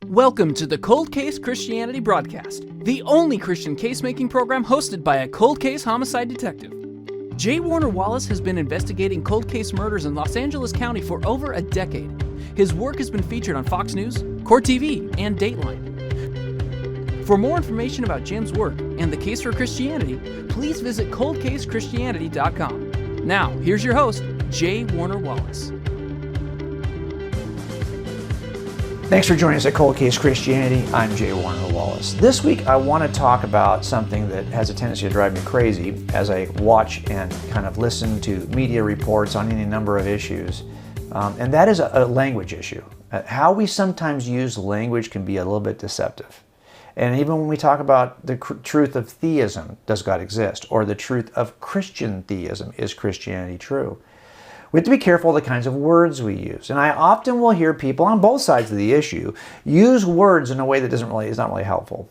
Welcome to the Cold Case Christianity broadcast, the only Christian case-making program hosted by a cold case homicide detective. J. Warner Wallace has been investigating cold case murders in Los Angeles County for over a decade. His work has been featured on Fox News, Court TV, and Dateline. For more information about Jim's work and the case for Christianity, please visit coldcasechristianity.com. Now, here's your host, J. Warner Wallace. Thanks for joining us at Cold Case Christianity. I'm J. Warner Wallace. This week I want to talk about something that has a tendency to drive me crazy as I watch and kind of listen to media reports on any number of issues, and that is a language issue. How we sometimes use language can be a little bit deceptive. And even when we talk about the truth of theism, does God exist? Or the truth of Christian theism, is Christianity true? We have to be careful of the kinds of words we use. And I often will hear people on both sides of the issue use words in a way that is not really helpful.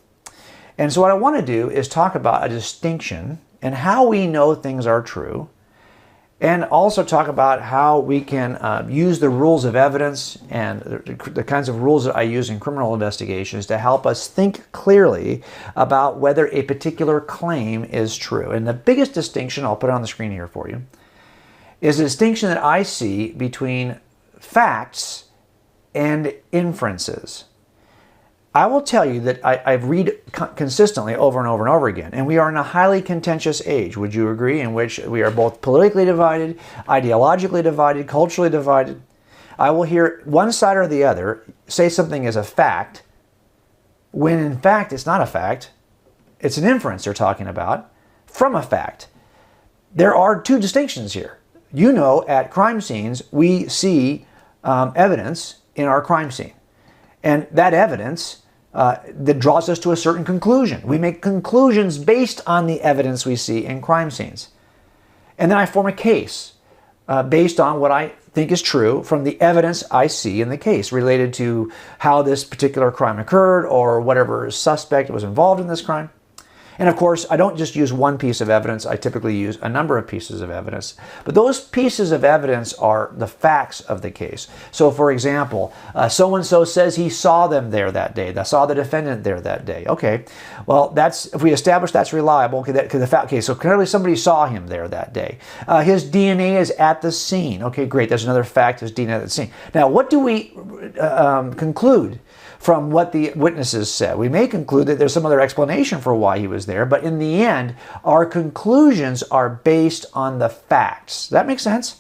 And so what I want to do is talk about a distinction and how we know things are true, and also talk about how we can use the rules of evidence and the kinds of rules that I use in criminal investigations to help us think clearly about whether a particular claim is true. And the biggest distinction, I'll put it on the screen here for you, is a distinction that I see between facts and inferences. I will tell you that I read consistently over and over and over again, and we are in a highly contentious age, would you agree, in which we are both politically divided, ideologically divided, culturally divided. I will hear one side or the other say something is a fact, when in fact it's not a fact. It's an inference they're talking about from a fact. There are two distinctions here. You know, at crime scenes, we see evidence in our crime scene. And that evidence that draws us to a certain conclusion. We make conclusions based on the evidence we see in crime scenes. And then I form a case based on what I think is true from the evidence I see in the case related to how this particular crime occurred or whatever suspect was involved in this crime. And of course, I don't just use one piece of evidence. I typically use a number of pieces of evidence. But those pieces of evidence are the facts of the case. So for example, so-and-so says he saw them there that day. They saw the defendant there that day. Okay, well, if we establish that's reliable, okay, so clearly somebody saw him there that day. His DNA is at the scene. Okay, great, there's another fact, his DNA at the scene. Now, what do we conclude from what the witnesses said? We may conclude that there's some other explanation for why he was there, but in the end, our conclusions are based on the facts. That makes sense?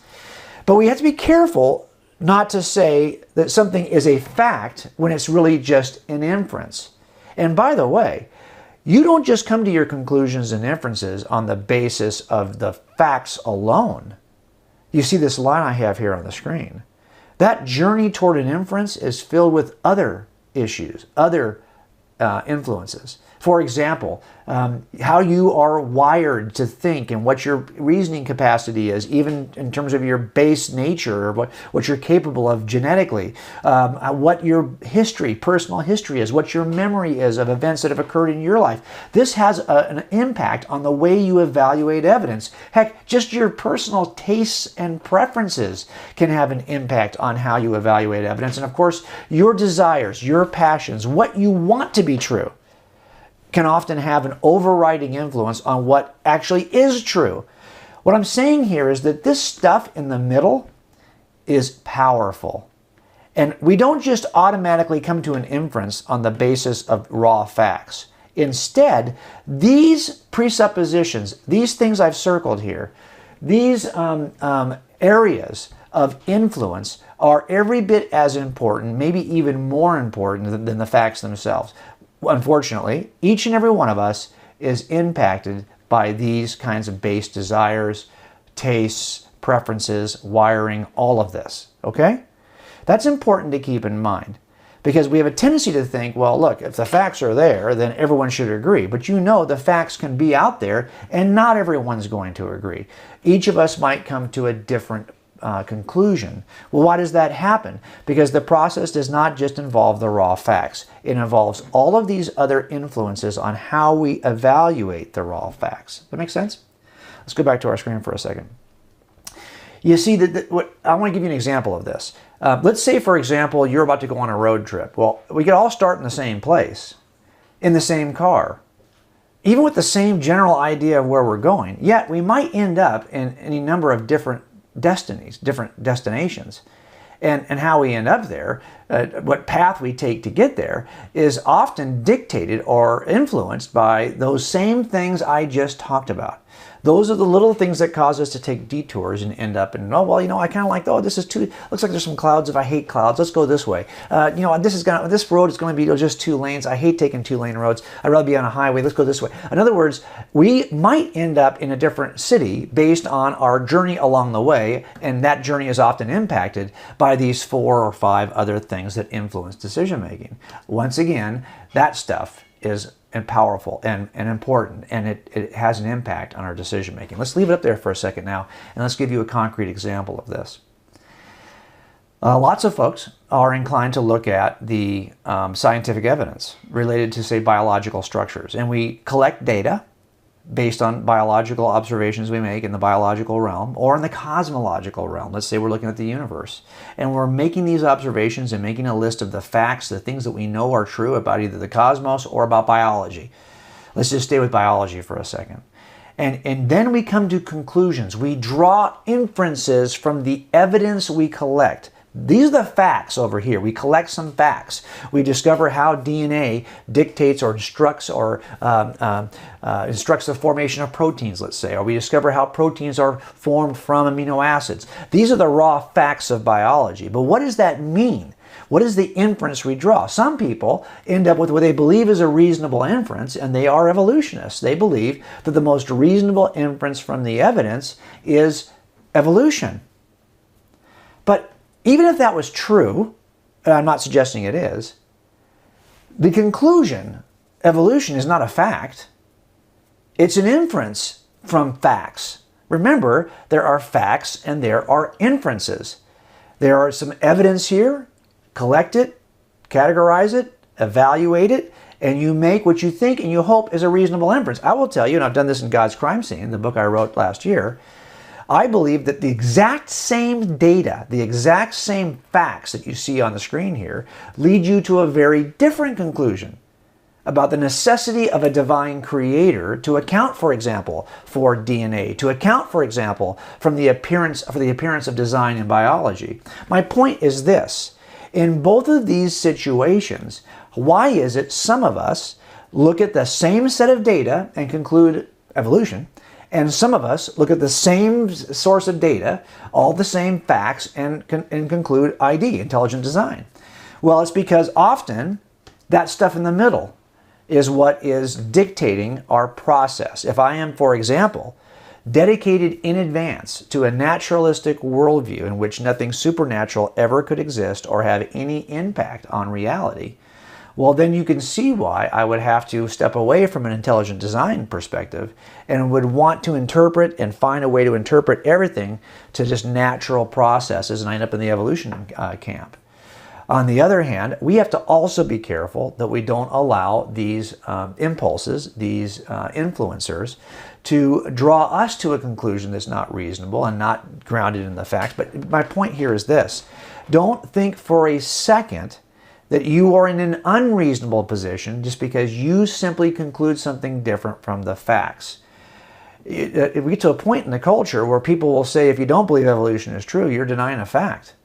But we have to be careful not to say that something is a fact when it's really just an inference. And by the way, you don't just come to your conclusions and inferences on the basis of the facts alone. You see this line I have here on the screen. That journey toward an inference is filled with other issues, other influences. For example, how you are wired to think and what your reasoning capacity is, even in terms of your base nature, or what you're capable of genetically, what your history, personal history is, what your memory is of events that have occurred in your life. This has an impact on the way you evaluate evidence. Heck, just your personal tastes and preferences can have an impact on how you evaluate evidence. And of course, your desires, your passions, what you want to be true, can often have an overriding influence on what actually is true. What I'm saying here is that this stuff in the middle is powerful. And we don't just automatically come to an inference on the basis of raw facts. Instead, these presuppositions, these things I've circled here, these areas of influence are every bit as important, maybe even more important than the facts themselves. Unfortunately, each and every one of us is impacted by these kinds of base desires, tastes, preferences, wiring, all of this, okay? That's important to keep in mind because we have a tendency to think, well, look, if the facts are there, then everyone should agree. But you know the facts can be out there and not everyone's going to agree. Each of us might come to a different conclusion. Well, why does that happen? Because the process does not just involve the raw facts. It involves all of these other influences on how we evaluate the raw facts. That makes sense? Let's go back to our screen for a second. You see, I want to give you an example of this. Let's say, for example, you're about to go on a road trip. Well, we could all start in the same place, in the same car, even with the same general idea of where we're going. Yet we might end up in any number of different destinations. And how we end up there, what path we take to get there, is often dictated or influenced by those same things I just talked about. Those are the little things that cause us to take detours and end up in, oh, well, I kind of like, oh, this is too, looks like there's some clouds. If I hate clouds, let's go this way. This road is going to be just 2 lanes. I hate taking 2-lane roads. I'd rather be on a highway. Let's go this way. In other words, we might end up in a different city based on our journey along the way, and that journey is often impacted by these 4 or 5 other things that influence decision making. Once again, that stuff is powerful and important, and it has an impact on our decision making. Let's leave it up there for a second now, and let's give you a concrete example of this. Lots of folks are inclined to look at the scientific evidence related to, say, biological structures, and we collect data based on biological observations we make in the biological realm or in the cosmological realm. Let's say we're looking at the universe, and we're making these observations and making a list of the facts, the things that we know are true about either the cosmos or about biology. Let's just stay with biology for a second. And then we come to conclusions. We draw inferences from the evidence we collect. These are the facts over here. We collect some facts. We discover how DNA dictates or instructs the formation of proteins, let's say, or we discover how proteins are formed from amino acids. These are the raw facts of biology. But what does that mean? What is the inference we draw? Some people end up with what they believe is a reasonable inference, and they are evolutionists. They believe that the most reasonable inference from the evidence is evolution. But even if that was true, and I'm not suggesting it is, the conclusion, evolution, is not a fact. It's an inference from facts. Remember, there are facts and there are inferences. There are some evidence here. Collect it, categorize it, evaluate it, and you make what you think and you hope is a reasonable inference. I will tell you, and I've done this in God's Crime Scene, the book I wrote last year, I believe that the exact same data, the exact same facts that you see on the screen here, lead you to a very different conclusion about the necessity of a divine creator to account, for example, for DNA, to account, for example, for the appearance of design in biology. My point is this: in both of these situations, why is it some of us look at the same set of data and conclude evolution, and some of us look at the same source of data, all the same facts, and conclude ID, intelligent design? Well, it's because often that stuff in the middle is what is dictating our process. If I am, for example, dedicated in advance to a naturalistic worldview in which nothing supernatural ever could exist or have any impact on reality, well, then you can see why I would have to step away from an intelligent design perspective and would want to interpret and find a way to interpret everything to just natural processes, and I end up in the evolution camp. On the other hand, we have to also be careful that we don't allow these impulses, these influencers, to draw us to a conclusion that's not reasonable and not grounded in the facts. But my point here is this: don't think for a second that you are in an unreasonable position just because you simply conclude something different from the facts. If we get to a point in the culture where people will say, if you don't believe evolution is true, you're denying a fact.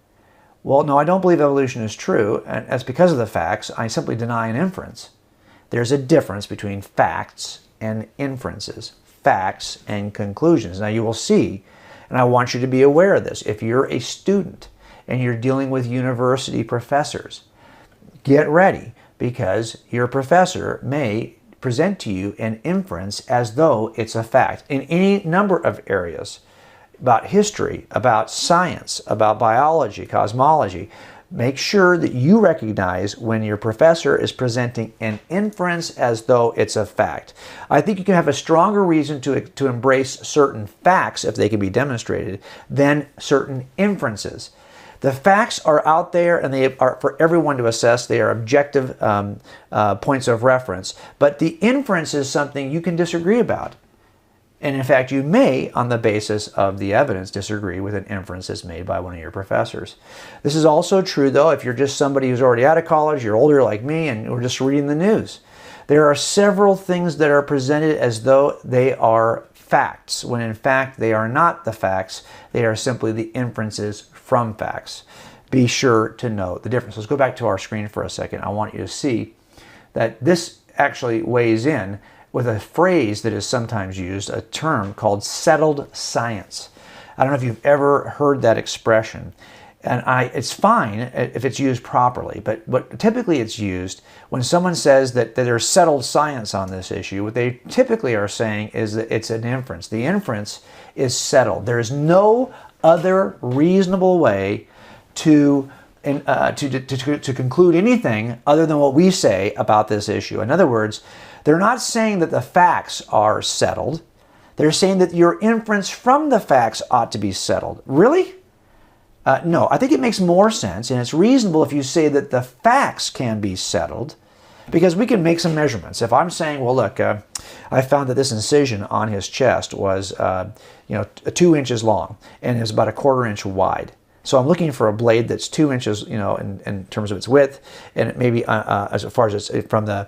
Well, no, I don't believe evolution is true, and that's because of the facts. I simply deny an inference. There's a difference between facts and inferences, facts and conclusions. Now you will see, and I want you to be aware of this, if you're a student and you're dealing with university professors, get ready, because your professor may present to you an inference as though it's a fact in any number of areas, about history, about science, about biology, cosmology. Make sure that you recognize when your professor is presenting an inference as though it's a fact. I think you can have a stronger reason to embrace certain facts, if they can be demonstrated, than certain inferences. The facts are out there and they are for everyone to assess. They are objective points of reference. But the inference is something you can disagree about. And in fact, you may, on the basis of the evidence, disagree with an inference that's made by one of your professors. This is also true, though, if you're just somebody who's already out of college, you're older like me, and we're just reading the news. There are several things that are presented as though they are facts, when in fact they are not the facts. They are simply the inferences from facts. Be sure to know the difference. Let's go back to our screen for a second. I want you to see that this actually weighs in with a phrase that is sometimes used, a term called settled science. I don't know if you've ever heard that expression. And it's fine if it's used properly, but typically it's used when someone says that there's settled science on this issue. What they typically are saying is that it's an inference. The inference is settled. There is no other reasonable way to conclude anything other than what we say about this issue. In other words, they're not saying that the facts are settled. They're saying that your inference from the facts ought to be settled. Really? No, I think it makes more sense, and it's reasonable if you say that the facts can be settled, because we can make some measurements. If I'm saying, well, look, I found that this incision on his chest was, 2 inches long, and is about a 1/4 inch wide. So I'm looking for a blade that's 2 inches, in terms of its width, and maybe as far as it's from the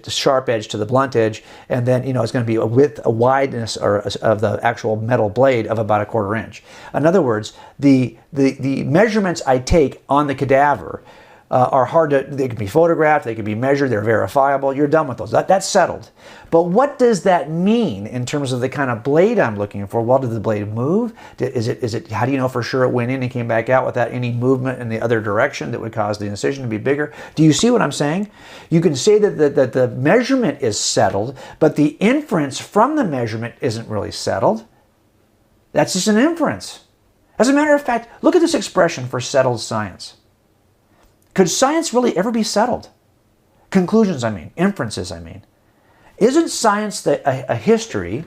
sharp edge to the blunt edge, and then it's going to be a wideness of the actual metal blade of about a 1/4 inch. In other words, the measurements I take on the cadaver are they can be photographed, they can be measured, they're verifiable. You're done with those. That's settled. But what does that mean in terms of the kind of blade I'm looking for? Well, did the blade move? Is it? How do you know for sure it went in and came back out without any movement in the other direction that would cause the incision to be bigger? Do you see what I'm saying? You can say that the measurement is settled, but the inference from the measurement isn't really settled. That's just an inference. As a matter of fact, look at this expression for settled science. Could science really ever be settled? Conclusions, inferences, Isn't science a history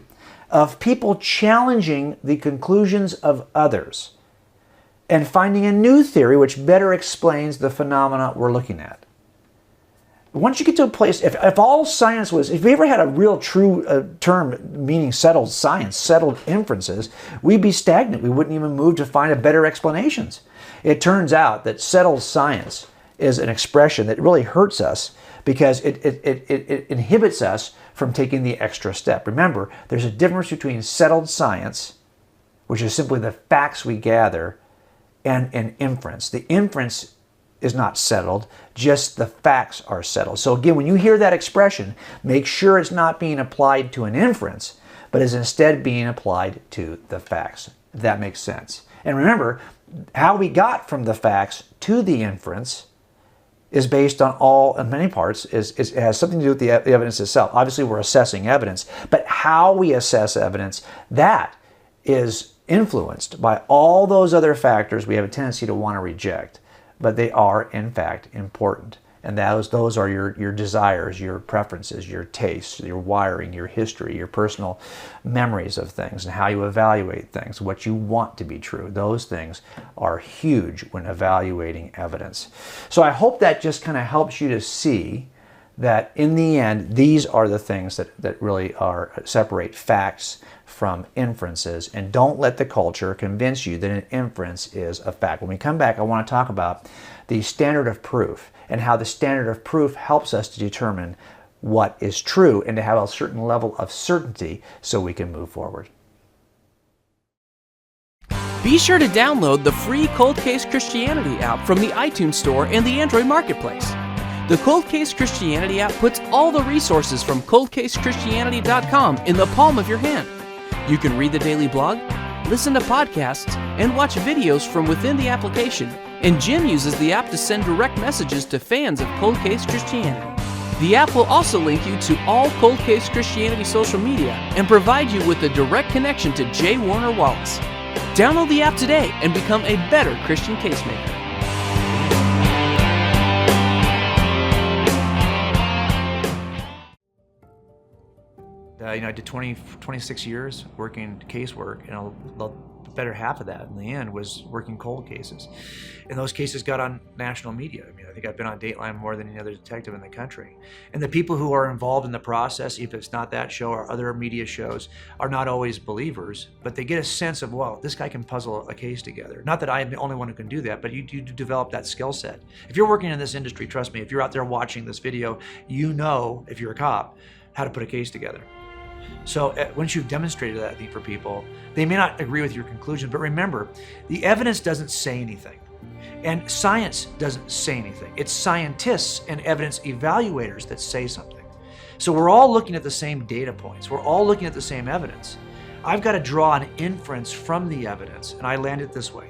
of people challenging the conclusions of others and finding a new theory which better explains the phenomena we're looking at? Once you get to a place, if all science was, if we ever had a real true term meaning settled science, settled inferences, we'd be stagnant. We wouldn't even move to find a better explanations. It turns out that settled science is an expression that really hurts us because it inhibits us from taking the extra step. Remember, there's a difference between settled science, which is simply the facts we gather, and an inference. The inference is not settled, just the facts are settled. So again, when you hear that expression, make sure it's not being applied to an inference, but is instead being applied to the facts. If that makes sense. And remember, how we got from the facts to the inference is based on in many parts, it has something to do with the evidence itself. Obviously, we're assessing evidence, but how we assess evidence, that is influenced by all those other factors we have a tendency to want to reject, but they are, in fact, important. And those are your desires, your preferences, your tastes, your wiring, your history, your personal memories of things, and how you evaluate things, what you want to be true. Those things are huge when evaluating evidence. So I hope that just kind of helps you to see that in the end, these are the things that really separate facts from inferences. And don't let the culture convince you that an inference is a fact. When we come back, I want to talk about the standard of proof and how the standard of proof helps us to determine what is true and to have a certain level of certainty so we can move forward. Be sure to download the free Cold Case Christianity app from the iTunes Store and the Android Marketplace. The Cold Case Christianity app puts all the resources from coldcasechristianity.com in the palm of your hand. You can read the daily blog, listen to podcasts, and watch videos from within the application. And Jim uses the app to send direct messages to fans of Cold Case Christianity. The app will also link you to all Cold Case Christianity social media and provide you with a direct connection to J. Warner Wallace. Download the app today and become a better Christian case-maker. I did 26 years working casework, better half of that in the end was working cold cases. And those cases got on national media. I mean, I think I've been on Dateline more than any other detective in the country. And the people who are involved in the process, if it's not that show or other media shows, are not always believers, but they get a sense of, well, this guy can puzzle a case together. Not that I am the only one who can do that, but you develop that skill set. If you're working in this industry, trust me, if you're out there watching this video, you know, if you're a cop, how to put a case together. So once you've demonstrated that, I think, for people, they may not agree with your conclusion, but remember, the evidence doesn't say anything. And science doesn't say anything. It's scientists and evidence evaluators that say something. So we're all looking at the same data points. We're all looking at the same evidence. I've got to draw an inference from the evidence, and I land it this way.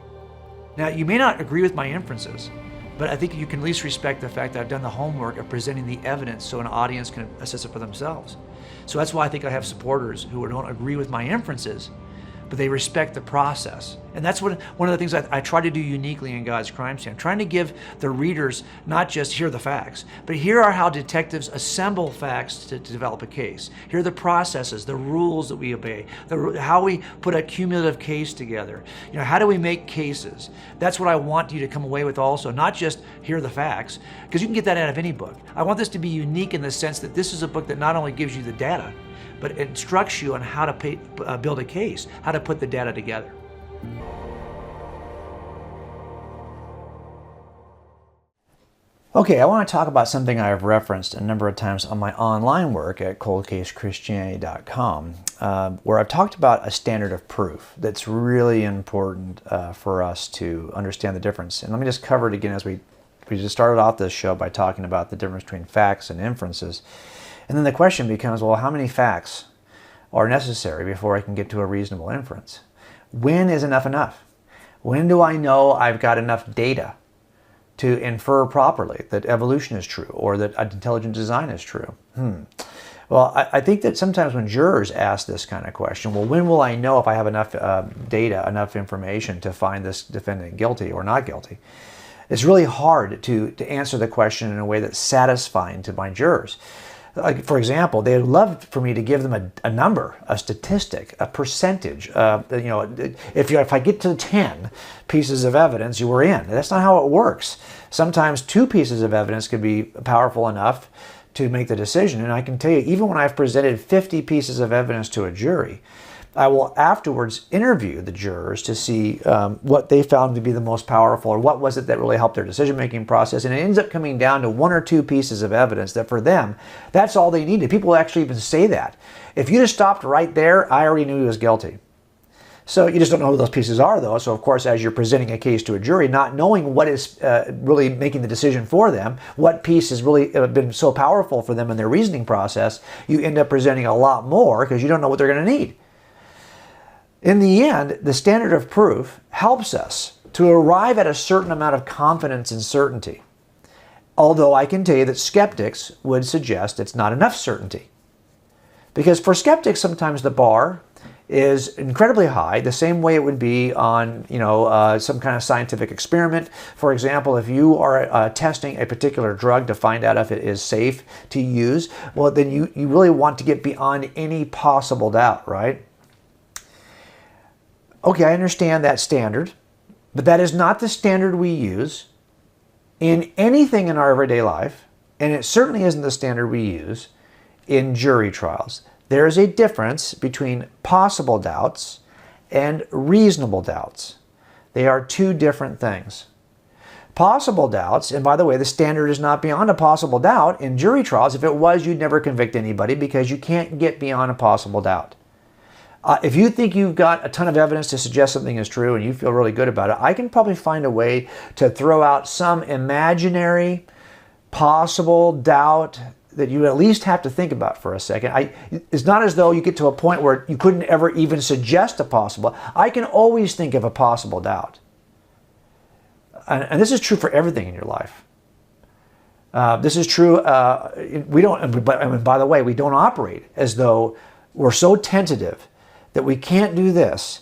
Now, you may not agree with my inferences, but I think you can at least respect the fact that I've done the homework of presenting the evidence so an audience can assess it for themselves. So that's why I think I have supporters who don't agree with my inferences, but they respect the process. And that's one of the things I try to do uniquely in God's Crime Scene. I'm trying to give the readers not just here are the facts, but here are how detectives assemble facts to develop a case. Here are the processes, the rules that we obey, how we put a cumulative case together. You know, how do we make cases? That's what I want you to come away with also, not just here are the facts, because you can get that out of any book. I want this to be unique in the sense that this is a book that not only gives you the data, but it instructs you on how to build a case, how to put the data together. Okay, I want to talk about something I've referenced a number of times on my online work at coldcasechristianity.com, where I've talked about a standard of proof that's really important for us to understand the difference. And let me just cover it again as we just started off this show by talking about the difference between facts and inferences. And then the question becomes, well, how many facts are necessary before I can get to a reasonable inference? When is enough enough? When do I know I've got enough data to infer properly that evolution is true or that intelligent design is true? Well, I think that sometimes when jurors ask this kind of question, well, when will I know if I have enough data, enough information to find this defendant guilty or not guilty? It's really hard to answer the question in a way that's satisfying to my jurors. Like, for example, they'd love for me to give them a number, a statistic, a percentage. If I get to 10 pieces of evidence, you were in. That's not how it works. Sometimes 2 pieces of evidence could be powerful enough to make the decision. And I can tell you, even when I've presented 50 pieces of evidence to a jury, I will afterwards interview the jurors to see what they found to be the most powerful, or what was it that really helped their decision-making process. And it ends up coming down to 1 or 2 pieces of evidence that for them, that's all they needed. People actually even say that. If you just stopped right there, I already knew he was guilty. So you just don't know who those pieces are, though. So, of course, as you're presenting a case to a jury, not knowing what is really making the decision for them, what piece has really been so powerful for them in their reasoning process, you end up presenting a lot more because you don't know what they're going to need. In the end, the standard of proof helps us to arrive at a certain amount of confidence and certainty. Although I can tell you that skeptics would suggest it's not enough certainty. Because for skeptics, sometimes the bar is incredibly high, the same way it would be on some kind of scientific experiment. For example, if you are testing a particular drug to find out if it is safe to use, well, then you really want to get beyond any possible doubt, right? Okay, I understand that standard, but that is not the standard we use in anything in our everyday life, and it certainly isn't the standard we use in jury trials. There is a difference between possible doubts and reasonable doubts. They are 2 different things. Possible doubts, and by the way, the standard is not beyond a possible doubt in jury trials. If it was, you'd never convict anybody because you can't get beyond a possible doubt. If you think you've got a ton of evidence to suggest something is true and you feel really good about it, I can probably find a way to throw out some imaginary possible doubt that you at least have to think about for a second. It's not as though you get to a point where you couldn't ever even suggest a possible. I can always think of a possible doubt. And this is true for everything in your life. This is true, we don't, by the way, we don't operate as though we're so tentative that we can't do this.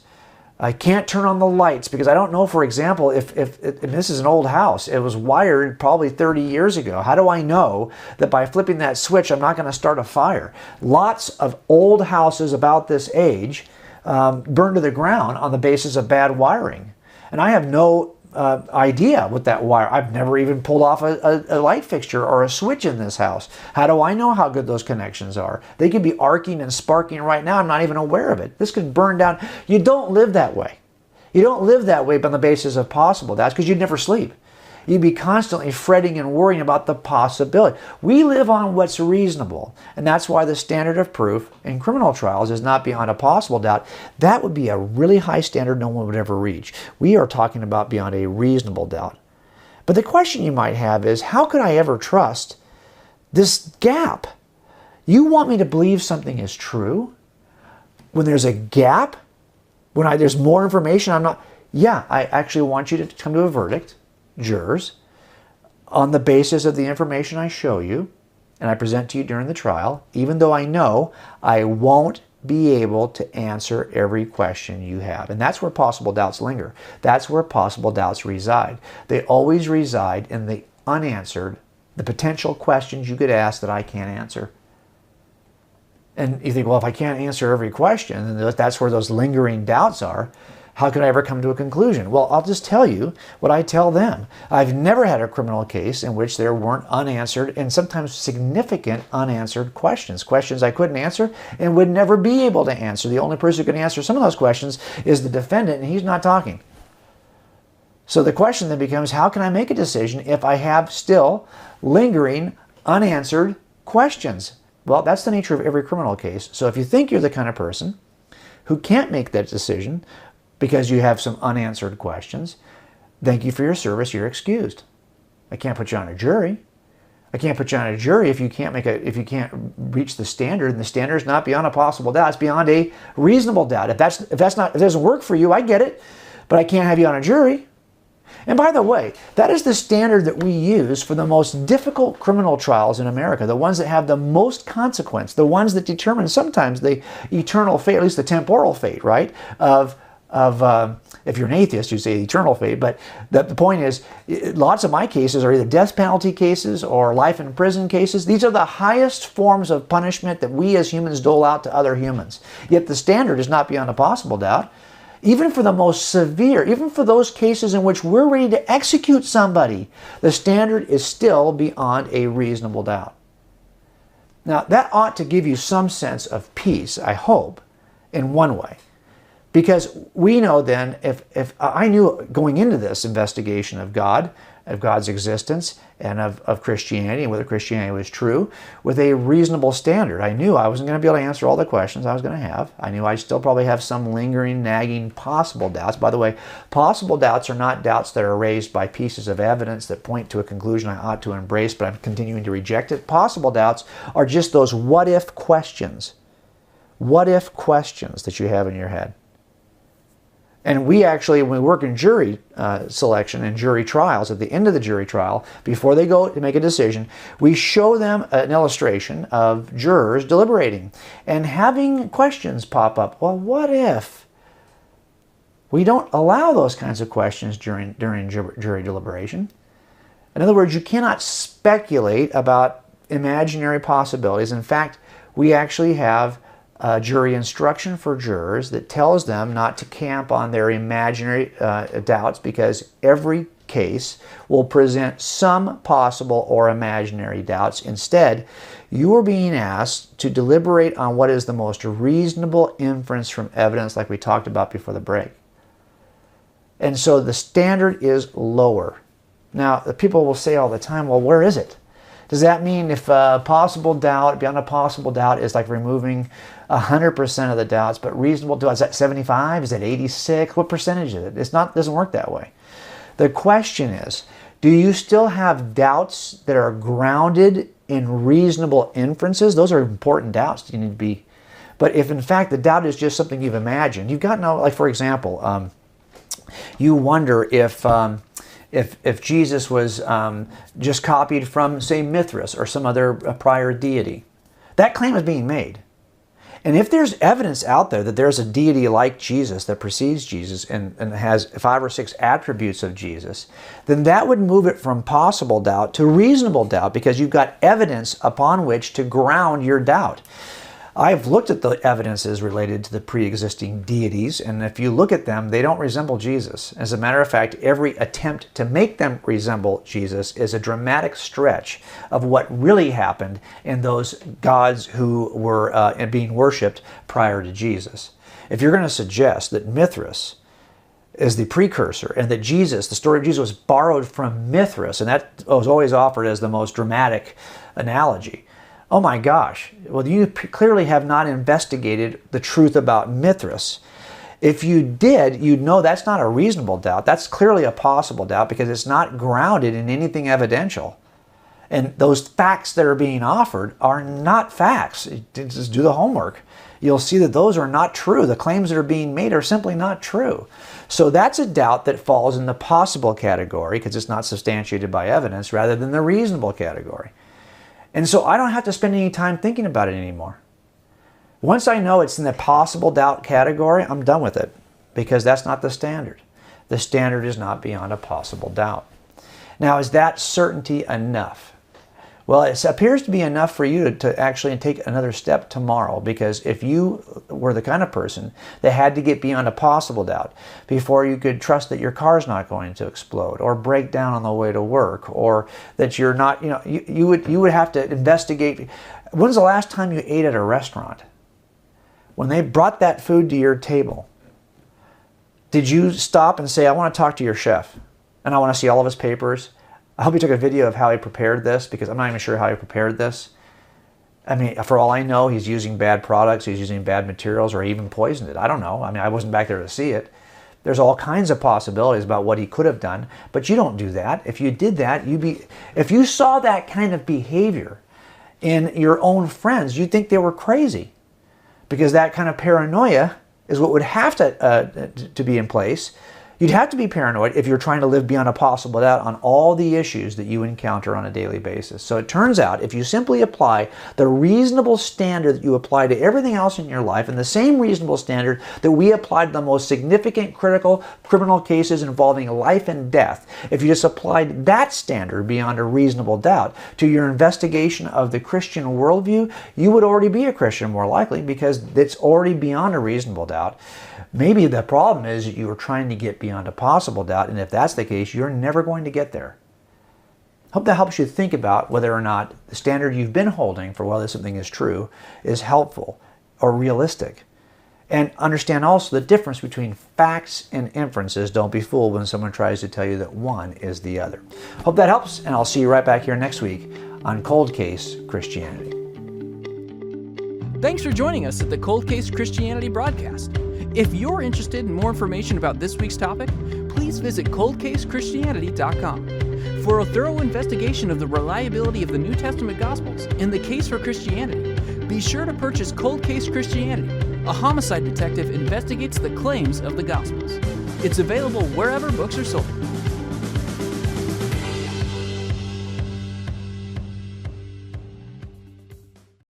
I can't turn on the lights because I don't know, for example, if this is an old house, it was wired probably 30 years ago. How do I know that by flipping that switch, I'm not going to start a fire? Lots of old houses about this age, burned to the ground on the basis of bad wiring. And I have no idea what that wire, I've never even pulled off a light fixture or a switch in this house. How do I know how good those connections are? They could be arcing and sparking right now. I'm not even aware of it. This could burn down. You don't live that way. You don't live that way on the basis of possible doubts because you'd never sleep. You'd be constantly fretting and worrying about the possibility. We live on what's reasonable, and that's why the standard of proof in criminal trials is not beyond a possible doubt. That would be a really high standard no one would ever reach. We are talking about beyond a reasonable doubt. But the question you might have is, how could I ever trust this gap? You want me to believe something is true when there's a gap? When there's more information I'm not... Yeah, I actually want you to come to a verdict, jurors, on the basis of the information I show you and I present to you during the trial, even though I know I won't be able to answer every question you have. And that's where possible doubts linger. That's where possible doubts reside. They always reside in the unanswered, the potential questions you could ask that I can't answer. And you think, well, if I can't answer every question, then that's where those lingering doubts are. How could I ever come to a conclusion? Well, I'll just tell you what I tell them. I've never had a criminal case in which there weren't unanswered and sometimes significant unanswered questions. Questions I couldn't answer and would never be able to answer. The only person who can answer some of those questions is the defendant, and he's not talking. So the question then becomes, how can I make a decision if I have still lingering unanswered questions? Well, that's the nature of every criminal case. So if you think you're the kind of person who can't make that decision because you have some unanswered questions, thank you for your service, you're excused. I can't put you on a jury. I can't put you on a jury if you can't reach the standard, and the standard is not beyond a possible doubt, it's beyond a reasonable doubt. If it doesn't work for you, I get it, but I can't have you on a jury. And by the way, that is the standard that we use for the most difficult criminal trials in America, the ones that have the most consequence, the ones that determine sometimes the eternal fate, at least the temporal fate, right, of if you're an atheist, you say eternal fate, but the point is, lots of my cases are either death penalty cases or life in prison cases. These are the highest forms of punishment that we as humans dole out to other humans. Yet the standard is not beyond a possible doubt. Even for the most severe, even for those cases in which we're ready to execute somebody, the standard is still beyond a reasonable doubt. Now, that ought to give you some sense of peace, I hope, in one way. Because we know then, if I knew going into this investigation of God, of God's existence, and of Christianity, and whether Christianity was true, with a reasonable standard, I knew I wasn't going to be able to answer all the questions I was going to have. I knew I'd still probably have some lingering, nagging, possible doubts. By the way, possible doubts are not doubts that are raised by pieces of evidence that point to a conclusion I ought to embrace, but I'm continuing to reject it. Possible doubts are just those what-if questions. What-if questions that you have in your head. And we actually, when we work in jury selection and jury trials, at the end of the jury trial, before they go to make a decision, we show them an illustration of jurors deliberating and having questions pop up. Well, what if? We don't allow those kinds of questions during jury deliberation. In other words, you cannot speculate about imaginary possibilities. In fact, we actually have jury instruction for jurors that tells them not to camp on their imaginary doubts, because every case will present some possible or imaginary doubts. Instead, you are being asked to deliberate on what is the most reasonable inference from evidence, like we talked about before the break. And so the standard is lower. Now, the people will say all the time, well, where is it? Does that mean if possible doubt, beyond a possible doubt, is like removing 100% of the doubts, but reasonable doubt, is that 75? Is that 86? What percentage is it? It doesn't work that way. The question is, do you still have doubts that are grounded in reasonable inferences? Those are important doubts that you need to be. But if in fact the doubt is just something you've imagined, you've got no, like for example, you wonder if Jesus was just copied from, say, Mithras or some other prior deity. That claim is being made. And if there's evidence out there that there's a deity like Jesus that precedes Jesus and has 5 or 6 attributes of Jesus, then that would move it from possible doubt to reasonable doubt, because you've got evidence upon which to ground your doubt. I've looked at the evidences related to the pre-existing deities, and if you look at them, they don't resemble Jesus. As a matter of fact, every attempt to make them resemble Jesus is a dramatic stretch of what really happened in those gods who were being worshipped prior to Jesus. If you're going to suggest that Mithras is the precursor and that Jesus, the story of Jesus, was borrowed from Mithras, and that was always offered as the most dramatic analogy, oh my gosh, well, you clearly have not investigated the truth about Mithras. If you did, you'd know that's not a reasonable doubt. That's clearly a possible doubt because it's not grounded in anything evidential. And those facts that are being offered are not facts. Just do the homework. You'll see that those are not true. The claims that are being made are simply not true. So that's a doubt that falls in the possible category because it's not substantiated by evidence rather than the reasonable category. And so I don't have to spend any time thinking about it anymore. Once I know it's in the possible doubt category, I'm done with it because that's not the standard. The standard is not beyond a possible doubt. Now, is that certainty enough? Well, it appears to be enough for you to actually take another step tomorrow, because if you were the kind of person that had to get beyond a possible doubt before you could trust that your car's not going to explode or break down on the way to work, or that you're not, you would have to investigate. When's the last time you ate at a restaurant? When they brought that food to your table, did you stop and say, I want to talk to your chef and I want to see all of his papers? I hope he took a video of how he prepared this, because I'm not even sure how he prepared this. I mean, for all I know, he's using bad products, he's using bad materials, or even poisoned it. I don't know. I mean, I wasn't back there to see it. There's all kinds of possibilities about what he could have done, but you don't do that. If you did that, if you saw that kind of behavior in your own friends, you'd think they were crazy, because that kind of paranoia is what would have to be in place. You'd have to be paranoid if you're trying to live beyond a possible doubt on all the issues that you encounter on a daily basis. So it turns out, if you simply apply the reasonable standard that you apply to everything else in your life, and the same reasonable standard that we apply to the most significant critical criminal cases involving life and death, if you just applied that standard beyond a reasonable doubt to your investigation of the Christian worldview, you would already be a Christian more likely, because it's already beyond a reasonable doubt. Maybe the problem is that you are trying to get beyond a possible doubt, and if that's the case, you're never going to get there. Hope that helps you think about whether or not the standard you've been holding for whether something is true is helpful or realistic. And understand also the difference between facts and inferences. Don't be fooled when someone tries to tell you that one is the other. Hope that helps, and I'll see you right back here next week on Cold Case Christianity. Thanks for joining us at the Cold Case Christianity broadcast. If you're interested in more information about this week's topic, please visit coldcasechristianity.com. For a thorough investigation of the reliability of the New Testament Gospels and the case for Christianity, be sure to purchase Cold Case Christianity. A homicide detective investigates the claims of the Gospels. It's available wherever books are sold.